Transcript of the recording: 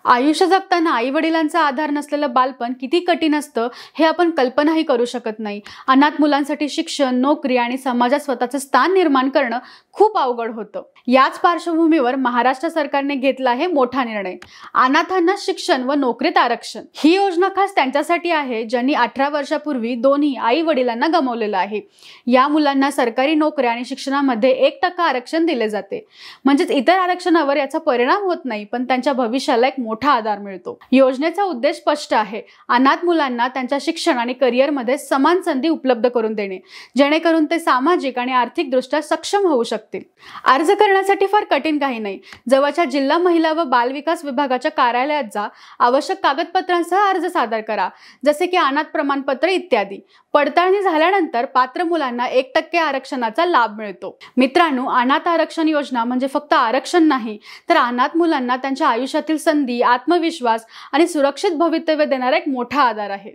आयुष्य जगताना आई वडिलांचा आधार नसलेलं बालपण किती कठीण असतं हे आपण कल्पनाही करू शकत नाही। अनाथ मुलांसाठी शिक्षण, नोकरी आणि समाजात स्वतःचं स्थान निर्माण करणं खूप अवघड होतं। याच पार्श्वभूमीवर महाराष्ट्र सरकारने घेतला आहे मोठा निर्णय, अनाथांना शिक्षण व नोकरीत आरक्षण। ही योजना खास त्यांच्यासाठी आहे ज्यांनी 18 वर्षापूर्वी दोन्ही आई वडिलांना गमावलेलं आहे। या मुलांना सरकारी नोकरी आणि शिक्षणामध्ये 1% आरक्षण दिले जाते। म्हणजेच इतर आरक्षणावर याचा परिणाम होत नाही, पण त्यांच्या भविष्याला एक मोठा आधार मिळतो। योजनेचा उद्देश स्पष्ट आहे, अनाथ मुलांना त्यांच्या शिक्षण आणि करिअरमध्ये समान संधी उपलब्ध करून देणे, जेणेकरून ते सामाजिक आणि आर्थिकदृष्ट्या सक्षम होऊ शकतील। अर्ज करण्यासाठी फार कठीण काही नाही। जवळच्या जिल्हा महिला व बाल विकास विभागाच्या कार्यालयात जा, आवश्यक कागदपत्रांसह अर्ज सादर करा, जसे की अनाथ प्रमाणपत्र इत्यादी। पडताळणी झाल्यानंतर पात्र मुलांना 1% आरक्षणाचा लाभ मिळतो। मित्रांनो, अनाथ आरक्षण योजना म्हणजे फक्त आरक्षण नाही, तर अनाथ मुलांना त्यांच्या आयुष्यातील संधी, आत्मविश्वास आणि सुरक्षित भवितव्य देणारा एक मोठा आधार आहे।